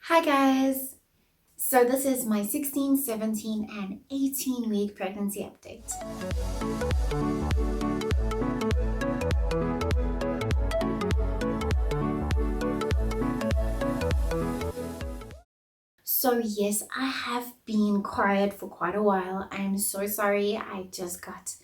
Hi guys! So this is my 16, 17 and 18 week pregnancy update. So yes, I have been quiet for quite a while. I'm so sorry. I just got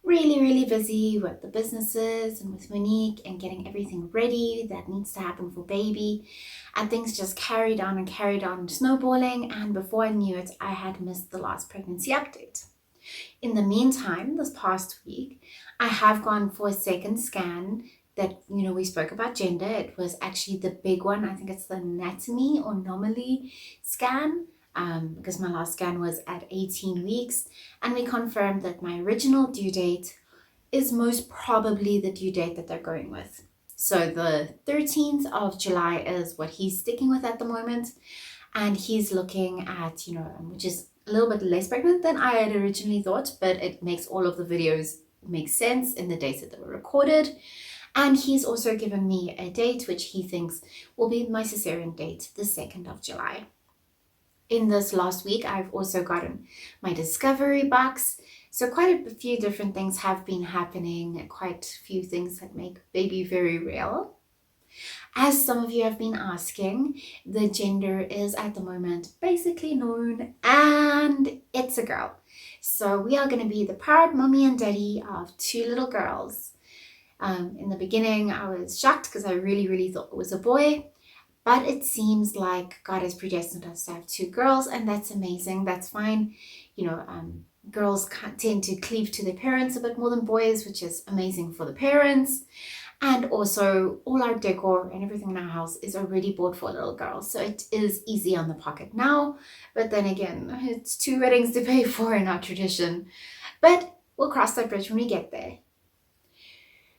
really busy with the businesses and with Monique and getting everything ready that needs to happen for baby, and things just carried on snowballing, and before I knew it I had missed the last pregnancy update. In the meantime, this past week I have gone for a second scan that, we spoke about gender. It was actually the big one. I think it's the anatomy or anomaly scan, because my last scan was at 18 weeks, and we confirmed that my original due date is most probably the due date that they're going with. So the 13th of July is what he's sticking with at the moment, and he's looking at, which is a little bit less pregnant than I had originally thought, but it makes all of the videos make sense in the dates that they were recorded. And he's also given me a date which he thinks will be my cesarean date, the 2nd of July. In this last week, I've also gotten my discovery box. So quite a few different things have been happening, quite a few things that make baby very real. As some of you have been asking, the gender is at the moment basically known, and it's a girl. So we are going to be the proud mommy and daddy of two little girls. In the beginning, I was shocked because I really thought it was a boy. But it seems like God has predestined us to have two girls, and that's amazing. That's fine. Girls tend to cleave to their parents a bit more than boys, which is amazing for the parents. And also, all our decor and everything in our house is already bought for a little girl, so it is easy on the pocket now. But then again, it's two weddings to pay for in our tradition. But we'll cross that bridge when we get there.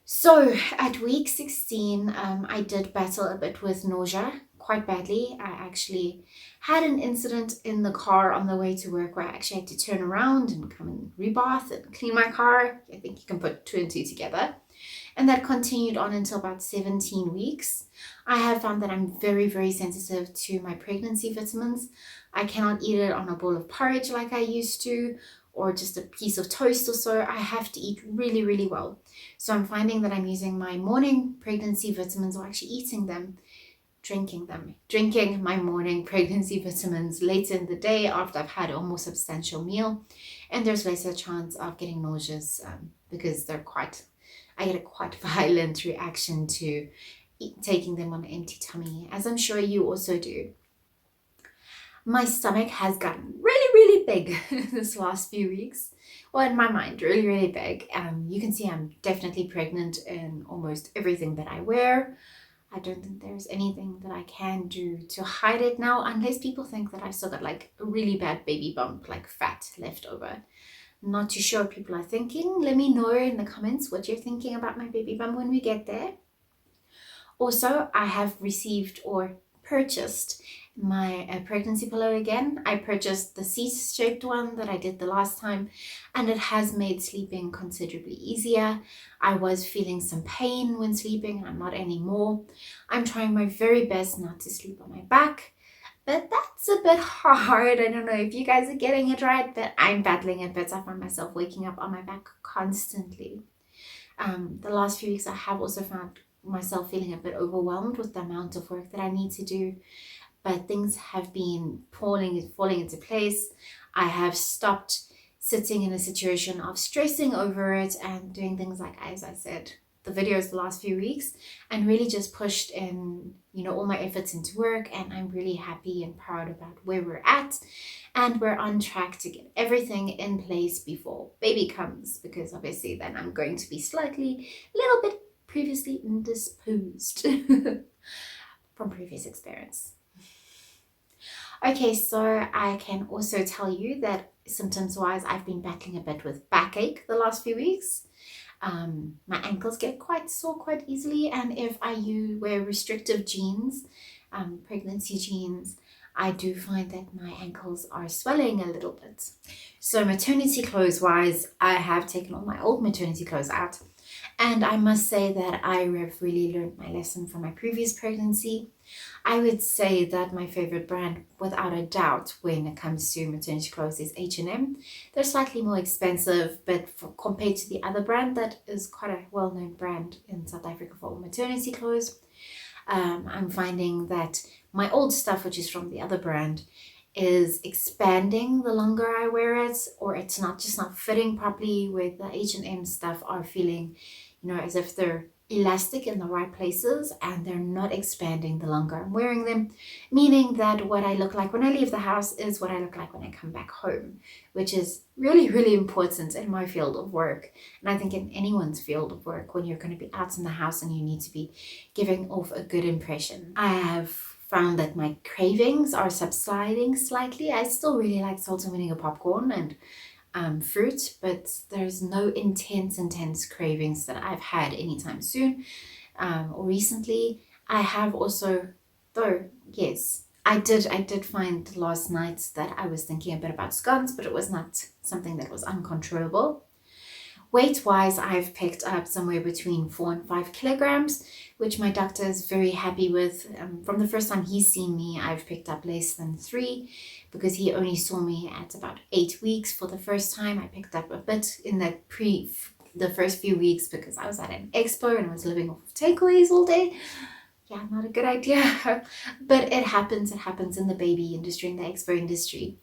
So at week 16, I did battle a bit with nausea quite badly. I actually had an incident in the car on the way to work where I actually had to turn around and come and rebath and clean my car. I think you can put two and two together. And that continued on until about 17 weeks. I have found that I'm very sensitive to my pregnancy vitamins. I cannot eat it on a bowl of porridge like I used to, or just a piece of toast or so. I have to eat really well. So I'm finding that I'm using my morning pregnancy vitamins, or actually drinking my morning pregnancy vitamins later in the day after I've had a more substantial meal. And there's less a chance of getting nauseous, because I get a quite violent reaction to taking them on an empty tummy, as I'm sure you also do. My stomach has gotten really big this last few weeks. Well, in my mind, really big. You can see I'm definitely pregnant in almost everything that I wear. I don't think there's anything that I can do to hide it now, unless people think that I still got like a really bad baby bump, like fat left over. Not too sure what people are thinking. Let me know in the comments what you're thinking about my baby bump when we get there. Also, I have received or purchased my pregnancy pillow again. I purchased the C-shaped one that I did the last time, and it has made sleeping considerably easier. I was feeling some pain when sleeping, and I'm not anymore. I'm trying my very best not to sleep on my back, but that's a bit hard. I don't know if you guys are getting it right, but I'm battling it. But I find myself waking up on my back constantly. The last few weeks I have also found myself feeling a bit overwhelmed with the amount of work that I need to do, but things have been falling into place. I have stopped sitting in a situation of stressing over it and doing things like, as I said, the videos the last few weeks, and really just pushed in, all my efforts into work. And I'm really happy and proud about where we're at, and we're on track to get everything in place before baby comes, because obviously then I'm going to be a little bit previously indisposed from previous experience. Okay, so I can also tell you that symptoms wise, I've been battling a bit with backache the last few weeks. My ankles get quite sore quite easily, and if I wear restrictive jeans, pregnancy jeans, I do find that my ankles are swelling a little bit. So maternity clothes wise, I have taken all my old maternity clothes out, And I must say that I have really learned my lesson from my previous pregnancy. I would say that my favorite brand, without a doubt, when it comes to maternity clothes is H&M. They're slightly more expensive, but compared to the other brand that is quite a well-known brand in South Africa for maternity clothes, I'm finding that my old stuff, which is from the other brand, is expanding the longer I wear it, or it's not fitting properly, where the H&M stuff are feeling, as if they're elastic in the right places and they're not expanding the longer I'm wearing them, meaning that what I look like when I leave the house is what I look like when I come back home, which is really, really important in my field of work. And I think in anyone's field of work, when you're going to be out in the house and you need to be giving off a good impression. I have found that my cravings are subsiding slightly. I still really like salt and vinegar popcorn and fruit, but there's no intense cravings that I've had anytime soon or recently. I have also, though, yes, I did find last night that I was thinking a bit about scones, but it was not something that was uncontrollable. Weight-wise, I've picked up somewhere between 4 and 5 kilograms, which my doctor is very happy with. From the first time he's seen me, I've picked up less than 3 because he only saw me at about 8 weeks for the first time. I picked up a bit in the first few weeks because I was at an expo and I was living off of takeaways all day. Yeah, not a good idea. But it happens in the baby industry, in the expo industry.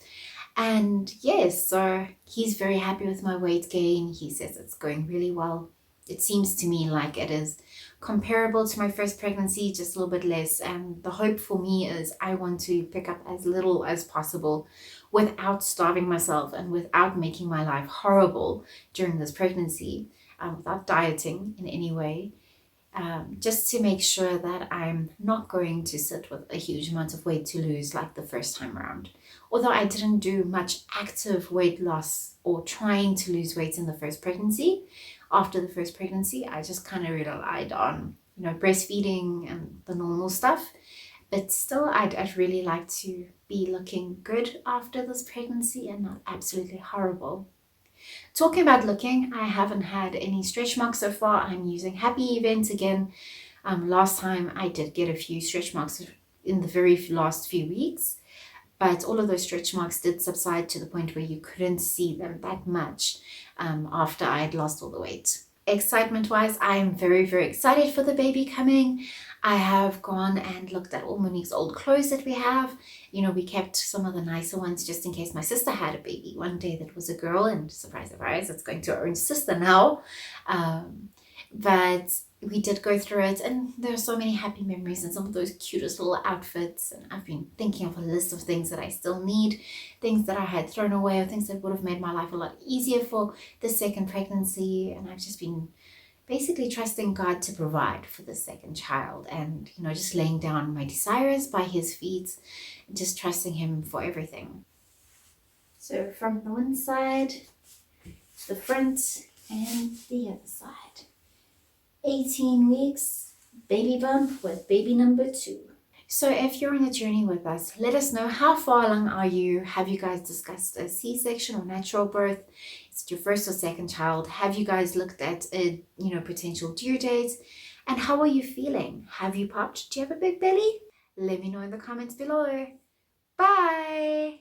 And yes, so he's very happy with my weight gain. He says it's going really well. It seems to me like it is comparable to my first pregnancy, just a little bit less. And the hope for me is I want to pick up as little as possible without starving myself and without making my life horrible during this pregnancy, without dieting in any way. Just to make sure that I'm not going to sit with a huge amount of weight to lose like the first time around. Although I didn't do much active weight loss or trying to lose weight in the first pregnancy, after the first pregnancy, I just kind of relied on, breastfeeding and the normal stuff. But still, I'd really like to be looking good after this pregnancy and not absolutely horrible. Talking about looking, I haven't had any stretch marks so far. I'm using Happy Event again. Last time I did get a few stretch marks in the very last few weeks, but all of those stretch marks did subside to the point where you couldn't see them that much after I had lost all the weight. Excitement wise, I am very, very excited for the baby coming. I have gone and looked at all Monique's old clothes that we have. We kept some of the nicer ones just in case my sister had a baby one day that was a girl, and surprise, surprise, it's going to our own sister now. But we did go through it, and there are so many happy memories and some of those cutest little outfits. And I've been thinking of a list of things that I still need, things that I had thrown away, or things that would have made my life a lot easier for the second pregnancy. And I've just been basically trusting God to provide for the second child, and just laying down my desires by his feet and just trusting him for everything. So from the one side, the front, and the other side. 18 weeks, baby bump with baby number 2. So if you're on a journey with us, let us know, how far along are you? Have you guys discussed a C-section or natural birth? Is it your first or second child? Have you guys looked at a potential due date? And how are you feeling? Have you popped? Do you have a big belly? Let me know in the comments below. Bye!